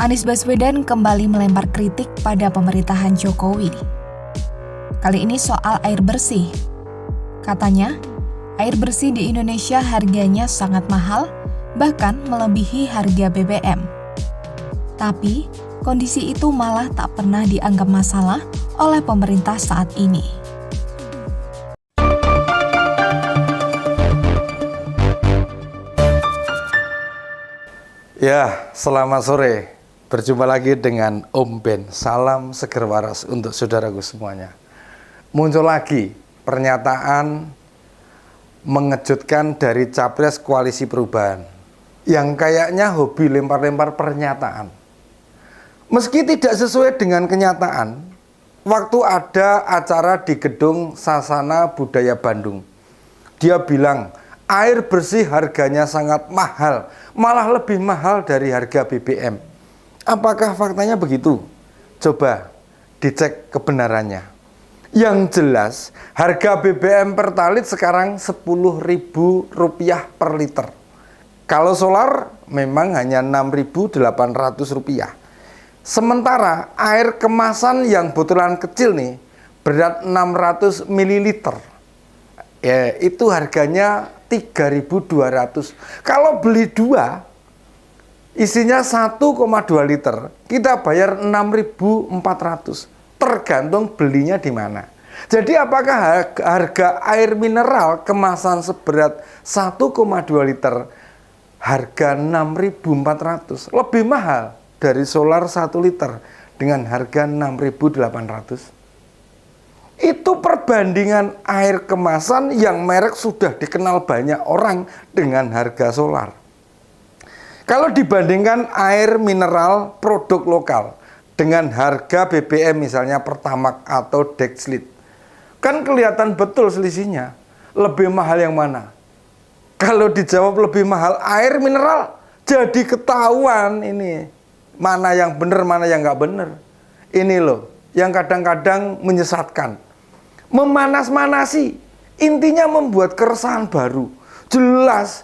Anies Baswedan kembali melempar kritik pada pemerintahan Jokowi. Kali ini soal air bersih. Katanya, air bersih di Indonesia harganya sangat mahal, bahkan melebihi harga BBM. Tapi, kondisi itu malah tak pernah dianggap masalah oleh pemerintah saat ini. Ya, selamat sore. Berjumpa lagi dengan Om Ben. Salam seger waras untuk saudaraku semuanya. Muncul lagi pernyataan mengejutkan dari Capres Koalisi Perubahan yang kayaknya hobi lempar-lempar pernyataan. Meski tidak sesuai dengan kenyataan, waktu ada acara di Gedung Sasana Budaya Bandung, dia bilang air bersih harganya sangat mahal, malah lebih mahal dari harga BBM. Apakah faktanya begitu? Coba dicek kebenarannya. Yang jelas, harga BBM Pertalite sekarang Rp10.000 per liter. Kalau solar memang hanya Rp6.800. Sementara air kemasan yang botolan kecil nih berat 600 ml. Ya, itu harganya 3.200. Kalau beli dua, isinya 1,2 liter, kita bayar 6.400. Tergantung belinya di mana. Jadi apakah harga air mineral kemasan seberat 1,2 liter harga 6.400 lebih mahal dari solar 1 liter dengan harga 6.800? Itu perbandingan air kemasan yang merek sudah dikenal banyak orang dengan harga solar. Kalau dibandingkan air mineral produk lokal dengan harga BBM misalnya Pertamax atau Dexlit, kan kelihatan betul selisihnya. Lebih mahal yang mana? Kalau dijawab lebih mahal air mineral, jadi ketahuan ini mana yang benar, mana yang nggak benar. Ini loh yang kadang-kadang menyesatkan, memanas-manasi, intinya membuat keresahan baru. Jelas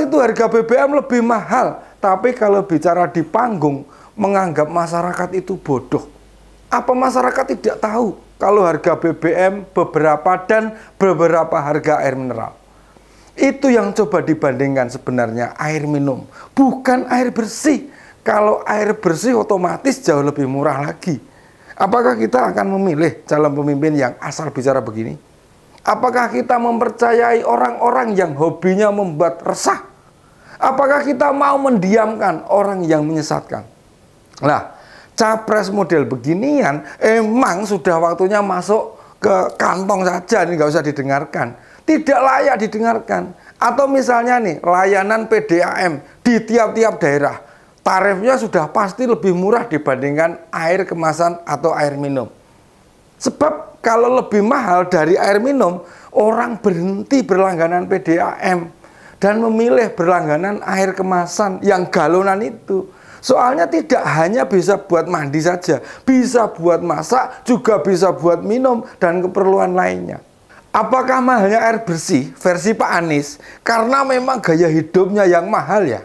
itu harga BBM lebih mahal, tapi kalau bicara di panggung menganggap masyarakat itu bodoh. Apa masyarakat tidak tahu kalau harga BBM beberapa harga air mineral? Itu yang coba dibandingkan sebenarnya air minum, bukan air bersih. Kalau air bersih otomatis jauh lebih murah lagi. Apakah kita akan memilih calon pemimpin yang asal bicara begini? Apakah kita mempercayai orang-orang yang hobinya membuat resah? Apakah kita mau mendiamkan orang yang menyesatkan? Nah, capres model beginian emang sudah waktunya masuk ke kantong saja, ini nggak usah didengarkan. Tidak layak didengarkan. Atau misalnya nih, layanan PDAM di tiap-tiap daerah, tarifnya sudah pasti lebih murah dibandingkan air kemasan atau air minum. Sebab kalau lebih mahal dari air minum, orang berhenti berlangganan PDAM dan memilih berlangganan air kemasan yang galonan itu. Soalnya tidak hanya bisa buat mandi saja, bisa buat masak, juga bisa buat minum dan keperluan lainnya. Apakah mahalnya air bersih versi Pak Anies karena memang gaya hidupnya yang mahal ya?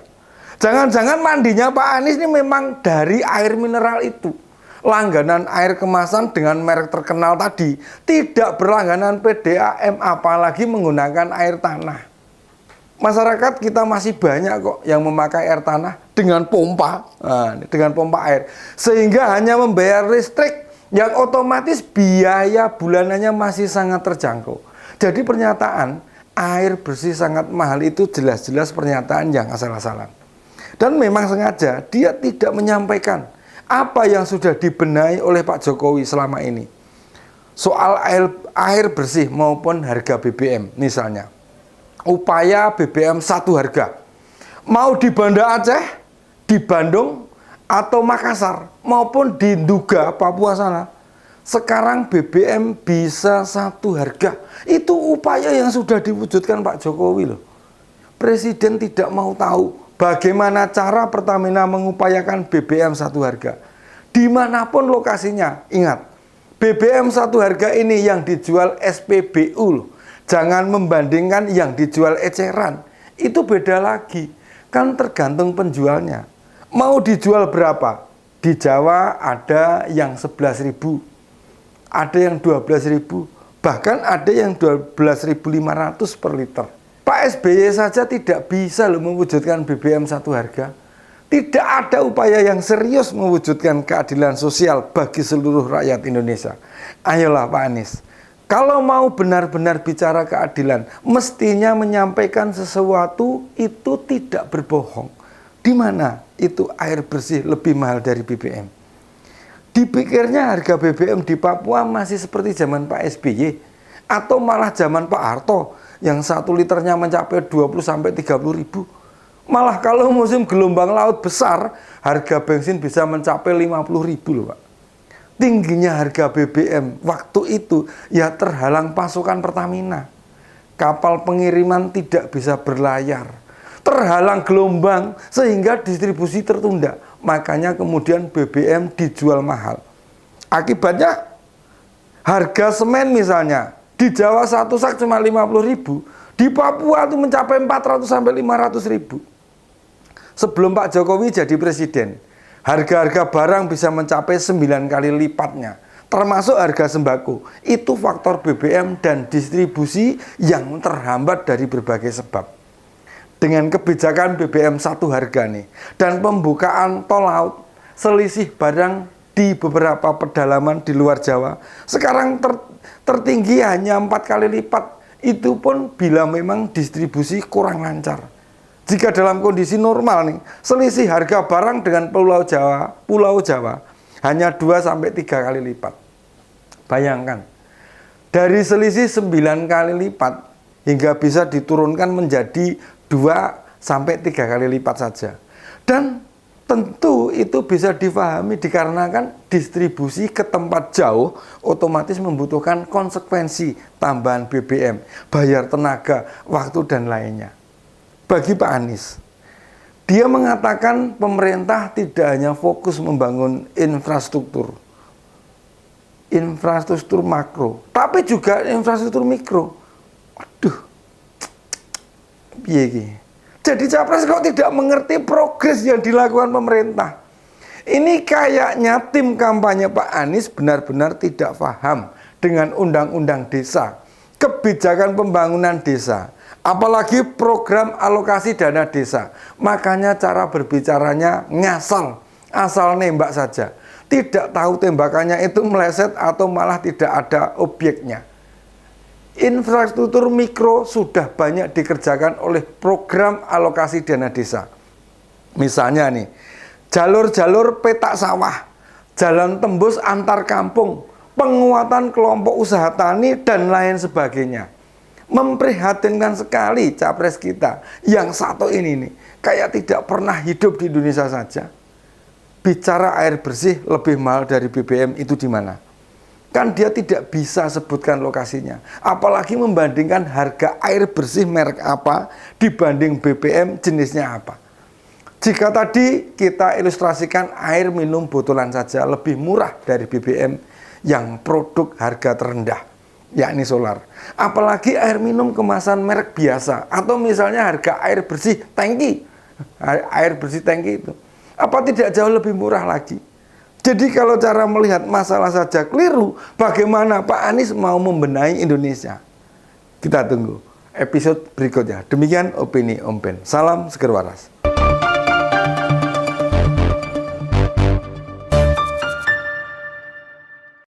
Jangan-jangan mandinya Pak Anies ini memang dari air mineral itu. Langganan air kemasan dengan merek terkenal tadi tidak berlangganan PDAM, apalagi menggunakan air tanah. Masyarakat kita masih banyak kok yang memakai air tanah dengan pompa, dengan pompa air, sehingga hanya membayar listrik yang otomatis biaya bulanannya masih sangat terjangkau. Jadi pernyataan air bersih sangat mahal itu jelas-jelas pernyataan yang asal-asalan. Dan memang sengaja dia tidak menyampaikan apa yang sudah dibenahi oleh Pak Jokowi selama ini. Soal air bersih maupun harga BBM misalnya. Upaya BBM satu harga. Mau di Banda Aceh, di Bandung, atau Makassar, maupun di Nduga, Papua sana. Sekarang BBM bisa satu harga. Itu upaya yang sudah diwujudkan Pak Jokowi loh. Presiden tidak mau tahu bagaimana cara Pertamina mengupayakan BBM satu harga. Dimanapun lokasinya, ingat, BBM satu harga ini yang dijual SPBU loh. Jangan membandingkan yang dijual eceran. Itu beda lagi. Kan tergantung penjualnya. Mau dijual berapa? Di Jawa ada yang 11.000, ada yang 12.000, bahkan ada yang 12.500 per liter. Pak SBY saja tidak bisa loh mewujudkan BBM satu harga. Tidak ada upaya yang serius mewujudkan keadilan sosial bagi seluruh rakyat Indonesia. Ayolah Pak Anies, kalau mau benar-benar bicara keadilan, mestinya menyampaikan sesuatu itu tidak berbohong. Di mana itu air bersih lebih mahal dari BBM? Dipikirnya harga BBM di Papua masih seperti zaman Pak SBY atau malah zaman Pak Harto yang 1 liternya mencapai 20-30 ribu. Malah kalau musim gelombang laut besar, harga bensin bisa mencapai 50 ribu loh Pak. Tingginya harga BBM waktu itu ya terhalang pasokan Pertamina. Kapal pengiriman tidak bisa berlayar. Terhalang gelombang sehingga distribusi tertunda. Makanya kemudian BBM dijual mahal. Akibatnya harga semen misalnya di Jawa satu sak cuma 50 ribu, di Papua itu mencapai 400 sampai 500 ribu. Sebelum Pak Jokowi jadi presiden, harga-harga barang bisa mencapai 9 kali lipatnya, termasuk harga sembako. Itu faktor BBM dan distribusi yang terhambat dari berbagai sebab. Dengan kebijakan BBM satu harga nih, dan pembukaan tol laut, selisih barang di beberapa pedalaman di luar Jawa sekarang tertinggi hanya 4 kali lipat. Itu pun bila memang distribusi kurang lancar. Jika dalam kondisi normal nih, selisih harga barang dengan Pulau Jawa hanya 2-3 kali lipat. Bayangkan, dari selisih 9 kali lipat hingga bisa diturunkan menjadi 2-3 kali lipat saja. Dan tentu itu bisa difahami dikarenakan distribusi ke tempat jauh otomatis membutuhkan konsekuensi tambahan BBM, bayar tenaga, waktu dan lainnya. Bagi Pak Anies, dia mengatakan pemerintah tidak hanya fokus membangun infrastruktur makro, tapi juga infrastruktur mikro. Waduh, jadi capres kok tidak mengerti progres yang dilakukan pemerintah. Ini kayaknya tim kampanye Pak Anies benar-benar tidak paham dengan undang-undang desa, kebijakan pembangunan desa, apalagi program alokasi dana desa. Makanya cara berbicaranya ngasal, asal nembak saja. Tidak tahu tembakannya itu meleset atau malah tidak ada objeknya. Infrastruktur mikro sudah banyak dikerjakan oleh program alokasi dana desa. Misalnya nih, jalur-jalur petak sawah, jalan tembus antar kampung, penguatan kelompok usaha tani, dan lain sebagainya. Memprihatinkan sekali capres kita yang satu ini nih, kayak tidak pernah hidup di Indonesia saja. Bicara air bersih lebih mahal dari BBM itu di mana? Kan dia tidak bisa sebutkan lokasinya. Apalagi membandingkan harga air bersih merek apa dibanding BBM jenisnya apa. Jika tadi kita ilustrasikan air minum botolan saja lebih murah dari BBM yang produk harga terendah, yakni solar. Apalagi air minum kemasan merek biasa atau misalnya harga air bersih tangki. Air bersih tangki itu apa tidak jauh lebih murah lagi? Jadi kalau cara melihat masalah saja keliru, bagaimana Pak Anies mau membenahi Indonesia? Kita tunggu episode berikutnya. Demikian opini Om Ben. Salam seger waras.